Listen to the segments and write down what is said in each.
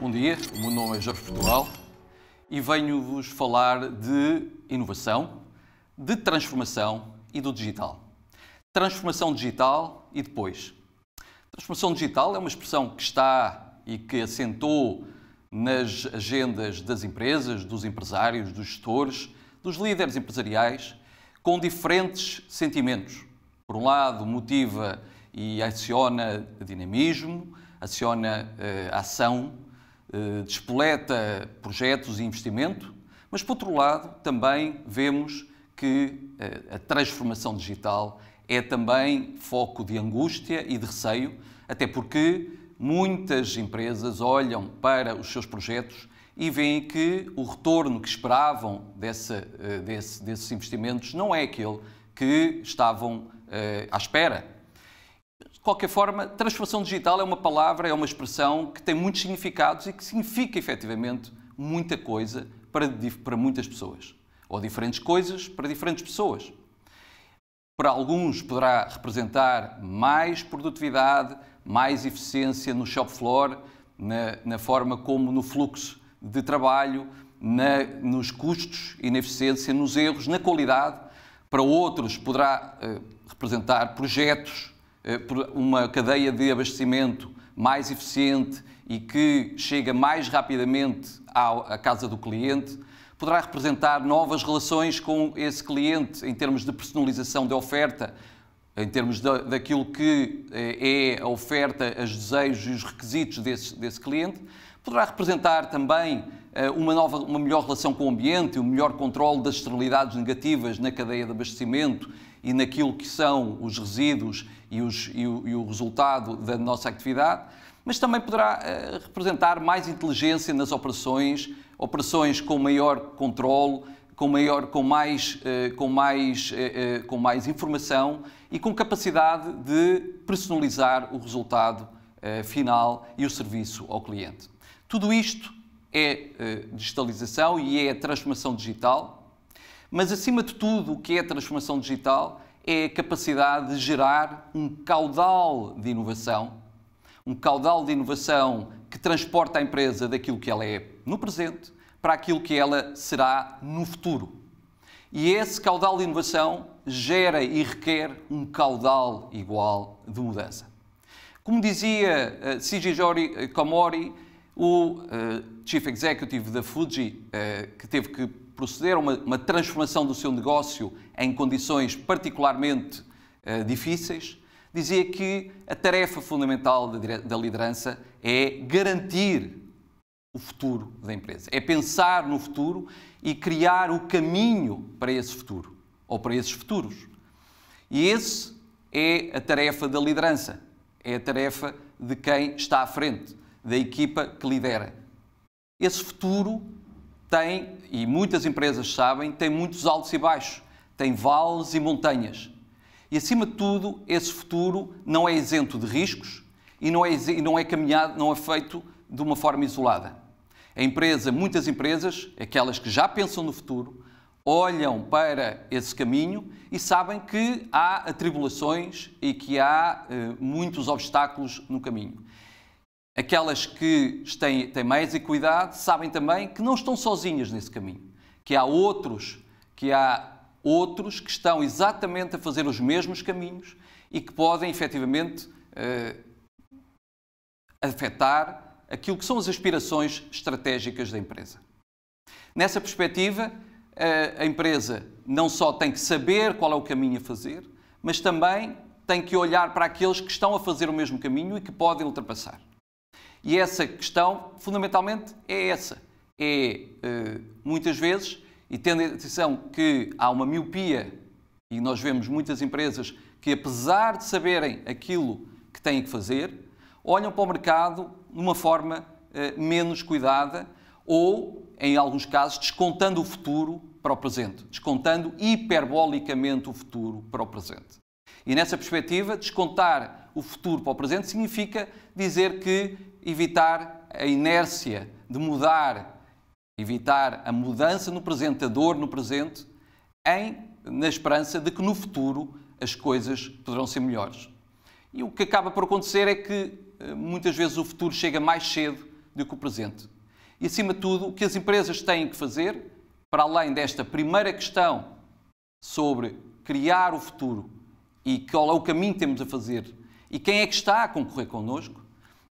Bom dia, o meu nome é Jorge Portugal e venho-vos falar de inovação, de transformação e do digital. Transformação digital e depois. Transformação digital é uma expressão que está e que assentou nas agendas das empresas, dos empresários, dos gestores, dos líderes empresariais, com diferentes sentimentos. Por um lado, motiva e aciona dinamismo, aciona ação, despoleta projetos e investimento, mas, por outro lado, também vemos que a transformação digital é também foco de angústia e de receio, até porque muitas empresas olham para os seus projetos e veem que o retorno que esperavam desses investimentos não é aquele que estavam à espera. De qualquer forma, transformação digital é uma palavra, é uma expressão que tem muitos significados e que significa efetivamente muita coisa para muitas pessoas. Ou diferentes coisas para diferentes pessoas. Para alguns poderá representar mais produtividade, mais eficiência no shop floor, na forma como no fluxo de trabalho, nos custos e na eficiência, nos erros, na qualidade. Para outros poderá representar projetos, uma cadeia de abastecimento mais eficiente e que chega mais rapidamente à casa do cliente. Poderá representar novas relações com esse cliente em termos de personalização da oferta, em termos daquilo que é a oferta, os desejos e os requisitos desse cliente. Poderá representar também uma melhor relação com o ambiente, um melhor controle das externalidades negativas na cadeia de abastecimento e naquilo que são os resíduos e o resultado da nossa atividade, mas também poderá representar mais inteligência nas operações com maior controle, com mais informação e com capacidade de personalizar o resultado final e o serviço ao cliente. Tudo isto é digitalização e é transformação digital, mas acima de tudo o que é transformação digital é a capacidade de gerar um caudal de inovação que transporta a empresa daquilo que ela é no presente para aquilo que ela será no futuro. E esse caudal de inovação gera e requer um caudal igual de mudança. Como dizia Shigeru Komori, o Chief Executive da Fuji, que teve que proceder a uma transformação do seu negócio em condições particularmente difíceis, dizia que a tarefa fundamental da liderança é garantir o futuro da empresa, é pensar no futuro e criar o caminho para esse futuro, ou para esses futuros. E esse é a tarefa da liderança, é a tarefa de quem está à frente, da equipa que lidera. Esse futuro tem, e muitas empresas sabem, tem muitos altos e baixos, tem vales e montanhas. E, acima de tudo, esse futuro não é isento de riscos e não é caminhado, não é feito de uma forma isolada. Muitas empresas, aquelas que já pensam no futuro, olham para esse caminho e sabem que há atribulações e que há muitos obstáculos no caminho. Aquelas que têm mais equidade sabem também que não estão sozinhas nesse caminho, que há outros que estão exatamente a fazer os mesmos caminhos e que podem efetivamente afetar aquilo que são as aspirações estratégicas da empresa. Nessa perspectiva, a empresa não só tem que saber qual é o caminho a fazer, mas também tem que olhar para aqueles que estão a fazer o mesmo caminho e que podem ultrapassar. E essa questão, fundamentalmente, é essa. Muitas vezes, e tendo atenção que há uma miopia, e nós vemos muitas empresas que, apesar de saberem aquilo que têm que fazer, olham para o mercado de uma forma menos cuidada ou, em alguns casos, descontando o futuro para o presente, descontando hiperbolicamente o futuro para o presente. E nessa perspectiva, descontar o futuro para o presente significa dizer que evitar a inércia de mudar, evitar a mudança no presente, a dor no presente, na esperança de que no futuro as coisas poderão ser melhores. E o que acaba por acontecer é que muitas vezes o futuro chega mais cedo do que o presente. E, acima de tudo, o que as empresas têm que fazer, para além desta primeira questão sobre criar o futuro e qual é o caminho que temos a fazer e quem é que está a concorrer connosco,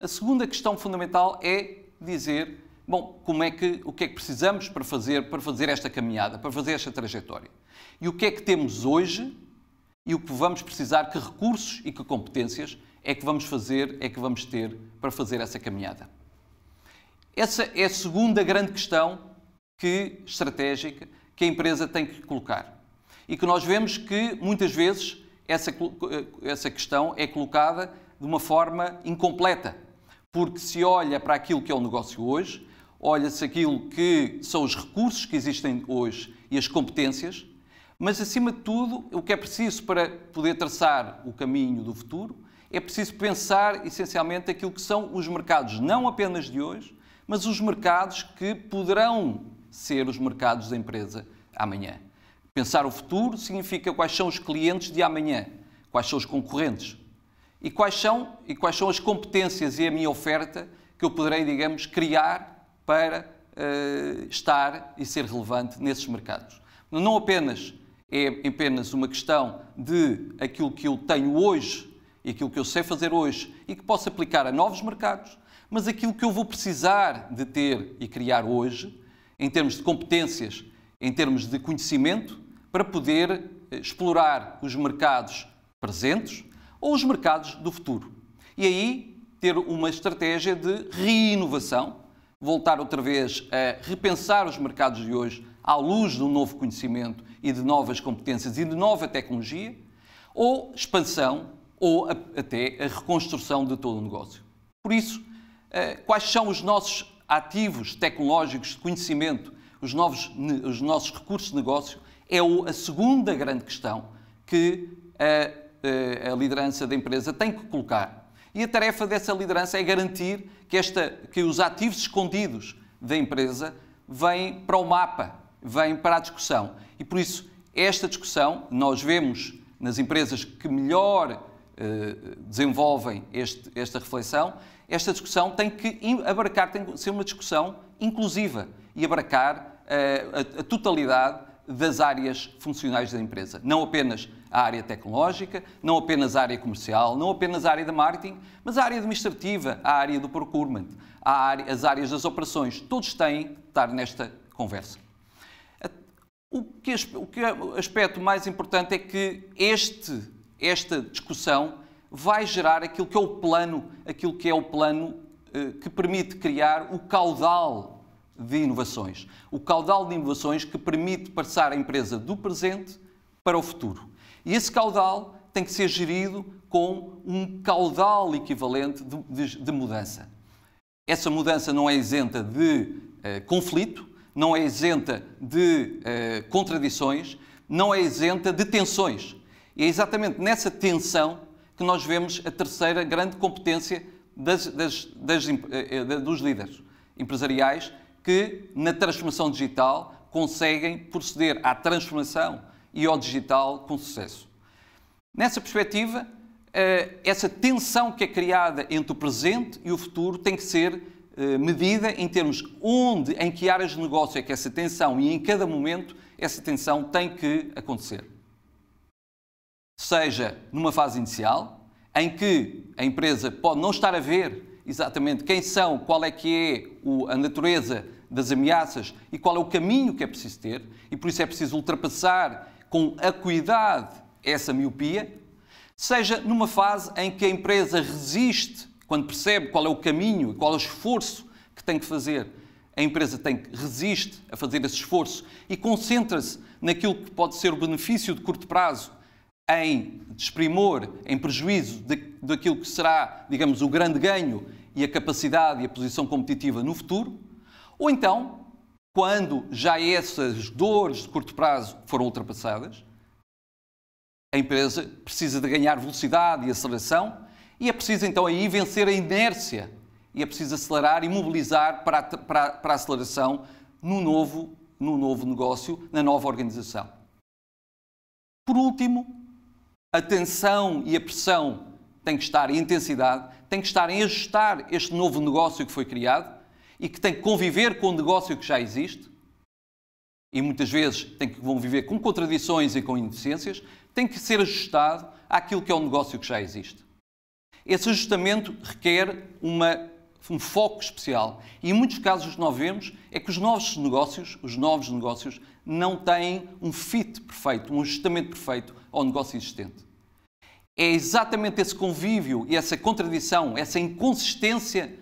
a segunda questão fundamental é dizer, bom, o que é que precisamos para fazer esta caminhada, para fazer esta trajetória. E o que é que temos hoje e o que vamos precisar, que recursos e que competências é que vamos fazer, é que vamos ter para fazer essa caminhada. Essa é a segunda grande questão estratégica que a empresa tem que colocar. E que nós vemos que, muitas vezes, essa questão é colocada de uma forma incompleta. Porque se olha para aquilo que é o negócio hoje, olha-se aquilo que são os recursos que existem hoje e as competências, mas, acima de tudo, o que é preciso para poder traçar o caminho do futuro é preciso pensar, essencialmente, aquilo que são os mercados, não apenas de hoje, mas os mercados que poderão ser os mercados da empresa amanhã. Pensar o futuro significa quais são os clientes de amanhã, quais são os concorrentes e quais são as competências e a minha oferta que eu poderei, digamos, criar para estar e ser relevante nesses mercados. Não apenas é apenas uma questão de aquilo que eu tenho hoje e aquilo que eu sei fazer hoje e que posso aplicar a novos mercados, mas aquilo que eu vou precisar de ter e criar hoje, em termos de competências, em termos de conhecimento, para poder explorar os mercados presentes ou os mercados do futuro. E aí ter uma estratégia de reinovação, voltar outra vez a repensar os mercados de hoje à luz de um novo conhecimento e de novas competências e de nova tecnologia, ou expansão, ou até a reconstrução de todo o negócio. Por isso, quais são os nossos ativos tecnológicos de conhecimento, os nossos recursos de negócio, é a segunda grande questão que a liderança da empresa tem que colocar. E a tarefa dessa liderança é garantir que os ativos escondidos da empresa vêm para o mapa, vêm para a discussão. E por isso, esta discussão, nós vemos nas empresas que melhor desenvolvem esta reflexão, esta discussão tem que ser uma discussão inclusiva e abarcar a totalidade das áreas funcionais da empresa. Não apenas a área tecnológica, não apenas a área comercial, não apenas a área de marketing, mas a área administrativa, a área do procurement, as áreas das operações. Todos têm de estar nesta conversa. O aspecto mais importante é que esta discussão vai gerar aquilo que é o plano que permite criar o caudal de inovações. O caudal de inovações que permite passar a empresa do presente para o futuro. E esse caudal tem que ser gerido com um caudal equivalente de mudança. Essa mudança não é isenta de conflito, não é isenta de contradições, não é isenta de tensões. E é exatamente nessa tensão que nós vemos a terceira grande competência dos líderes empresariais que, na transformação digital, conseguem proceder à transformação e ao digital com sucesso. Nessa perspectiva, essa tensão que é criada entre o presente e o futuro tem que ser medida em termos em que áreas de negócio é que essa tensão e em cada momento essa tensão tem que acontecer. Seja numa fase inicial, em que a empresa pode não estar a ver exatamente quem são, qual é que é a natureza das ameaças e qual é o caminho que é preciso ter, e por isso é preciso ultrapassar com acuidade essa miopia, seja numa fase em que a empresa resiste, quando percebe qual é o caminho e qual é o esforço que tem que fazer, a empresa resiste a fazer esse esforço e concentra-se naquilo que pode ser o benefício de curto prazo, em desprimor, em prejuízo daquilo que será, digamos, o grande ganho e a capacidade e a posição competitiva no futuro, ou então, quando já essas dores de curto prazo foram ultrapassadas, a empresa precisa de ganhar velocidade e aceleração e é preciso então aí vencer a inércia e é preciso acelerar e mobilizar para a aceleração no novo negócio, na nova organização. Por último, a tensão e a pressão têm que estar, e a intensidade tem que estar em ajustar este novo negócio que foi criado e que tem que conviver com o negócio que já existe, e muitas vezes tem que conviver com contradições e com ineficiências, tem que ser ajustado àquilo que é o negócio que já existe. Esse ajustamento requer um foco especial. E em muitos casos o que nós vemos é que os novos negócios não têm um fit perfeito, um ajustamento perfeito ao negócio existente. É exatamente esse convívio e essa contradição, essa inconsistência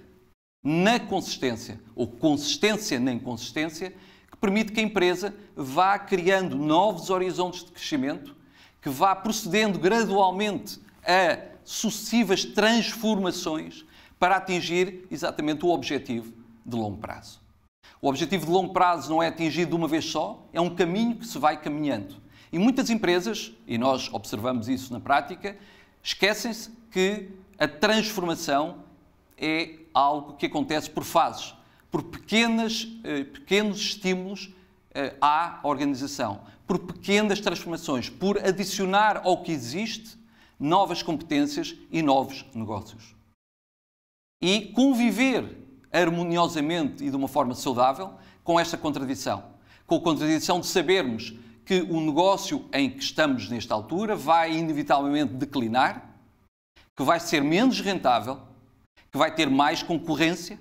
na consistência, ou consistência na inconsistência, que permite que a empresa vá criando novos horizontes de crescimento, que vá procedendo gradualmente a sucessivas transformações para atingir exatamente o objetivo de longo prazo. O objetivo de longo prazo não é atingido de uma vez só, é um caminho que se vai caminhando. E muitas empresas, e nós observamos isso na prática, esquecem-se que a transformação é algo que acontece por fases, por pequenos estímulos à organização, por pequenas transformações, por adicionar ao que existe novas competências e novos negócios. E conviver harmoniosamente e de uma forma saudável com esta contradição. Com a contradição de sabermos que o negócio em que estamos nesta altura vai inevitavelmente declinar, que vai ser menos rentável, que vai ter mais concorrência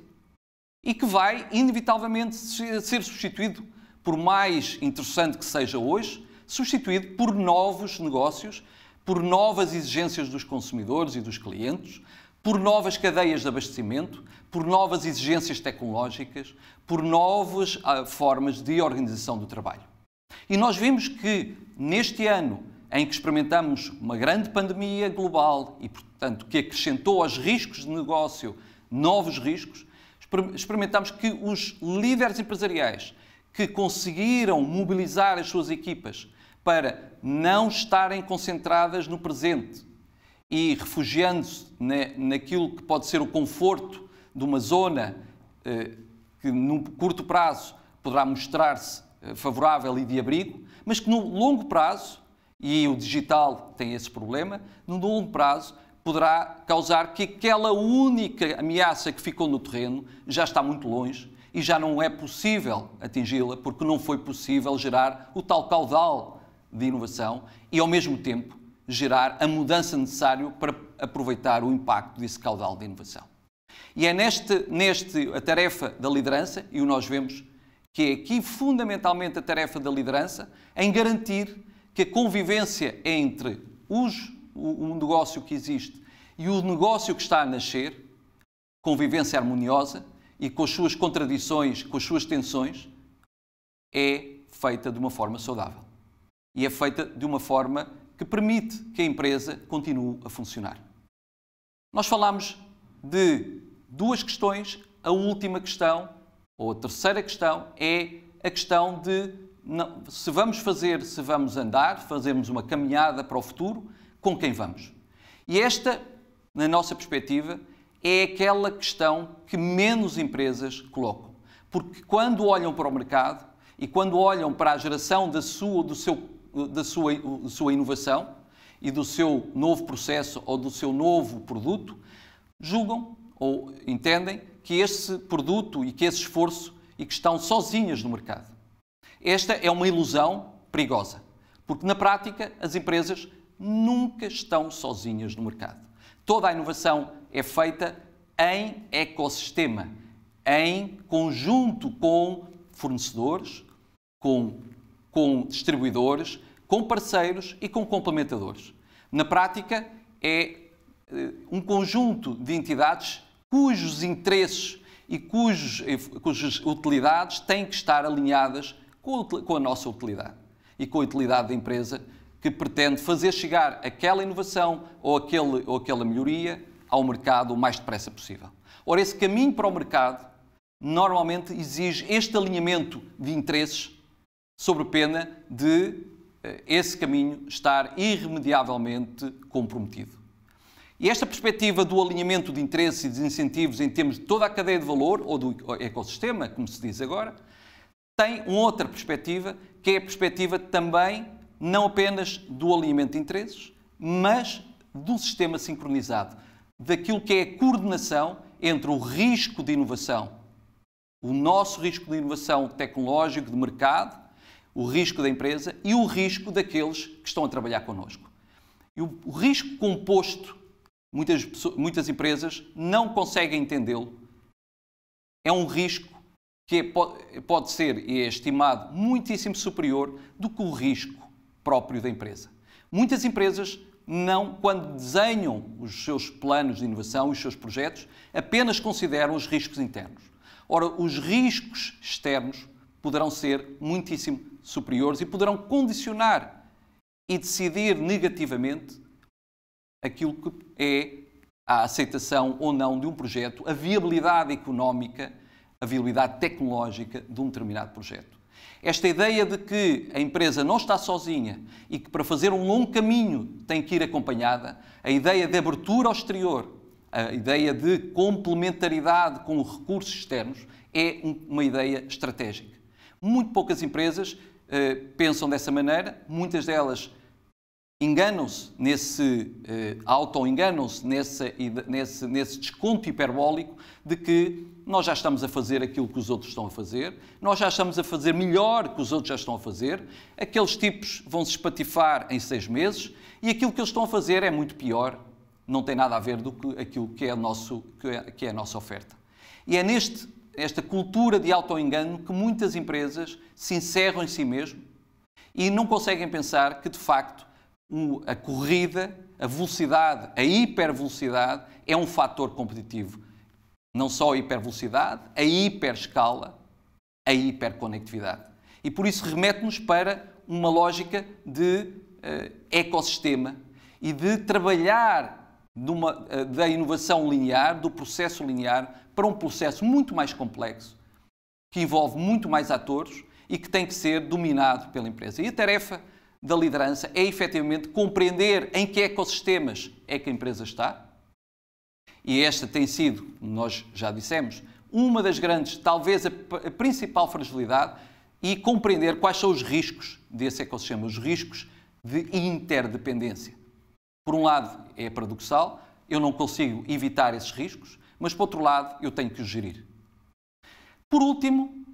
e que vai inevitavelmente ser substituído, por mais interessante que seja hoje, substituído por novos negócios, por novas exigências dos consumidores e dos clientes, por novas cadeias de abastecimento, por novas exigências tecnológicas, por novas formas de organização do trabalho. E nós vimos que neste ano em que experimentamos uma grande pandemia global e, portanto, que acrescentou aos riscos de negócio novos riscos, experimentamos que os líderes empresariais que conseguiram mobilizar as suas equipas para não estarem concentradas no presente e refugiando-se naquilo que pode ser o conforto de uma zona que, num curto prazo, poderá mostrar-se favorável e de abrigo, mas que no longo prazo, e o digital tem esse problema, no longo prazo poderá causar que aquela única ameaça que ficou no terreno já está muito longe e já não é possível atingi-la porque não foi possível gerar o tal caudal de inovação e, ao mesmo tempo, gerar a mudança necessária para aproveitar o impacto desse caudal de inovação. E é a tarefa da liderança, e nós vemos que é aqui fundamentalmente a tarefa da liderança, em garantir que a convivência entre o negócio que existe e o negócio que está a nascer, convivência harmoniosa e com as suas contradições, com as suas tensões, é feita de uma forma saudável. E é feita de uma forma que permite que a empresa continue a funcionar. Nós falamos de duas questões. A última questão, ou a terceira questão, é a questão de se vamos andar, fazermos uma caminhada para o futuro, com quem vamos. E esta, na nossa perspectiva, é aquela questão que menos empresas colocam. Porque quando olham para o mercado e quando olham para a geração da sua inovação e do seu novo processo ou do seu novo produto, julgam ou entendem que esse produto e que esse esforço e que estão sozinhas no mercado. Esta é uma ilusão perigosa, porque na prática as empresas nunca estão sozinhas no mercado. Toda a inovação é feita em ecossistema, em conjunto com fornecedores, com distribuidores, com parceiros e com complementadores. Na prática, é um conjunto de entidades cujos interesses e cujas utilidades têm que estar alinhadas com a nossa utilidade e com a utilidade da empresa que pretende fazer chegar aquela inovação ou aquela melhoria ao mercado o mais depressa possível. Ora, esse caminho para o mercado normalmente exige este alinhamento de interesses sob pena de esse caminho estar irremediavelmente comprometido. E esta perspectiva do alinhamento de interesses e de incentivos em termos de toda a cadeia de valor, ou do ecossistema, como se diz agora, tem uma outra perspectiva, que é a perspectiva também não apenas do alinhamento de interesses, mas do sistema sincronizado, daquilo que é a coordenação entre o risco de inovação o nosso risco de inovação tecnológico, de mercado, o risco da empresa e o risco daqueles que estão a trabalhar connosco. E o risco composto, muitas empresas não conseguem entendê-lo. É um risco que pode ser e é estimado muitíssimo superior do que o risco próprio da empresa. Muitas empresas quando desenham os seus planos de inovação, os seus projetos, apenas consideram os riscos internos. Ora, os riscos externos poderão ser muitíssimo superiores e poderão condicionar e decidir negativamente aquilo que é a aceitação ou não de um projeto, a viabilidade económica, a viabilidade tecnológica de um determinado projeto. Esta ideia de que a empresa não está sozinha e que para fazer um longo caminho tem que ir acompanhada, a ideia de abertura ao exterior, a ideia de complementaridade com recursos externos é uma ideia estratégica. Muito poucas empresas pensam dessa maneira, muitas delas enganam-se auto-enganam-se nesse desconto hiperbólico de que nós já estamos a fazer aquilo que os outros estão a fazer, nós já estamos a fazer melhor que os outros já estão a fazer, aqueles tipos vão se espatifar em 6 meses e aquilo que eles estão a fazer é muito pior, não tem nada a ver do que aquilo que é a nossa oferta. E é esta cultura de auto-engano que muitas empresas se encerram em si mesmo e não conseguem pensar que, de facto, a corrida, a velocidade, a hipervelocidade é um fator competitivo. Não só a hipervelocidade, a hiperescala, a hiperconectividade. E por isso remete-nos para uma lógica de ecossistema e de trabalhar da inovação linear, do processo linear, para um processo muito mais complexo, que envolve muito mais atores e que tem que ser dominado pela empresa. E a tarefa da liderança é efetivamente compreender em que ecossistemas é que a empresa está. E esta tem sido, nós já dissemos, uma das grandes, talvez a principal fragilidade, e compreender quais são os riscos desse ecossistema, os riscos de interdependência. Por um lado, é paradoxal, eu não consigo evitar esses riscos, mas por outro lado, eu tenho que os gerir. Por último,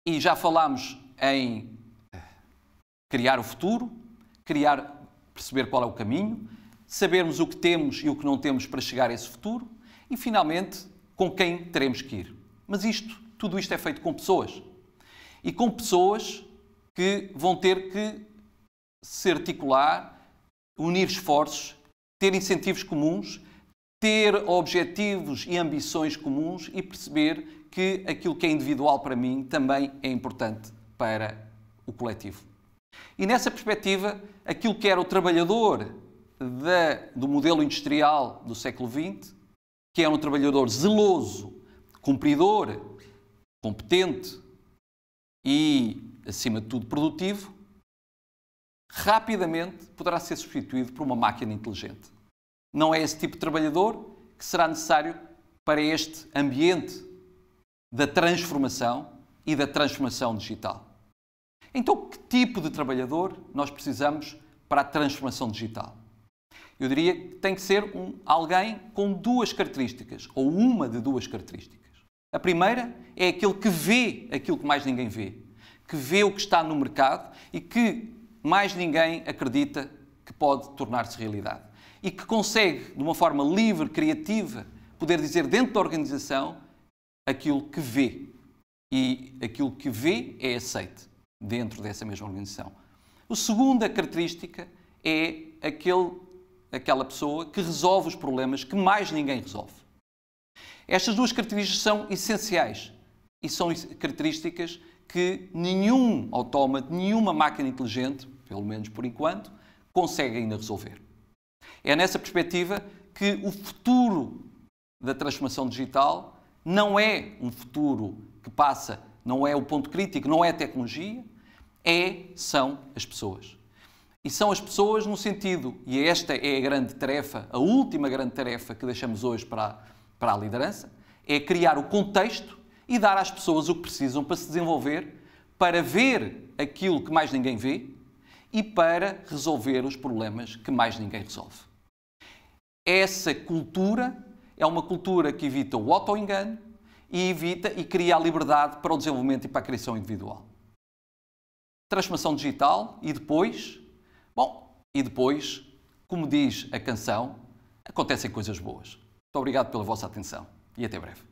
e já falámos em criar o futuro, perceber qual é o caminho, sabermos o que temos e o que não temos para chegar a esse futuro e, finalmente, com quem teremos que ir. Mas tudo isto é feito com pessoas. E com pessoas que vão ter que se articular, unir esforços, ter incentivos comuns, ter objetivos e ambições comuns e perceber que aquilo que é individual para mim também é importante para o coletivo. E nessa perspectiva, aquilo que era o trabalhador do modelo industrial do século XX, que era um trabalhador zeloso, cumpridor, competente e, acima de tudo, produtivo, rapidamente poderá ser substituído por uma máquina inteligente. Não é esse tipo de trabalhador que será necessário para este ambiente da transformação e da transformação digital. Então, que tipo de trabalhador nós precisamos para a transformação digital? Eu diria que tem que ser alguém com 2 características, ou uma de 2 características. A primeira é aquele que vê aquilo que mais ninguém vê, que vê o que está no mercado e que mais ninguém acredita que pode tornar-se realidade. E que consegue, de uma forma livre, criativa, poder dizer dentro da organização aquilo que vê. E aquilo que vê é aceite dentro dessa mesma organização. A segunda característica é aquela pessoa que resolve os problemas que mais ninguém resolve. Estas 2 características são essenciais e são características que nenhum autómato, nenhuma máquina inteligente, pelo menos por enquanto, consegue ainda resolver. É nessa perspectiva que o futuro da transformação digital não é um futuro que passa, não é o ponto crítico, não é a tecnologia, são as pessoas. E são as pessoas no sentido, e esta é a grande tarefa, a última grande tarefa que deixamos hoje para a liderança, é criar o contexto e dar às pessoas o que precisam para se desenvolver, para ver aquilo que mais ninguém vê e para resolver os problemas que mais ninguém resolve. Essa cultura é uma cultura que evita o auto-engano e evita e cria a liberdade para o desenvolvimento e para a criação individual. Transformação digital e depois, como diz a canção, acontecem coisas boas. Muito obrigado pela vossa atenção e até breve.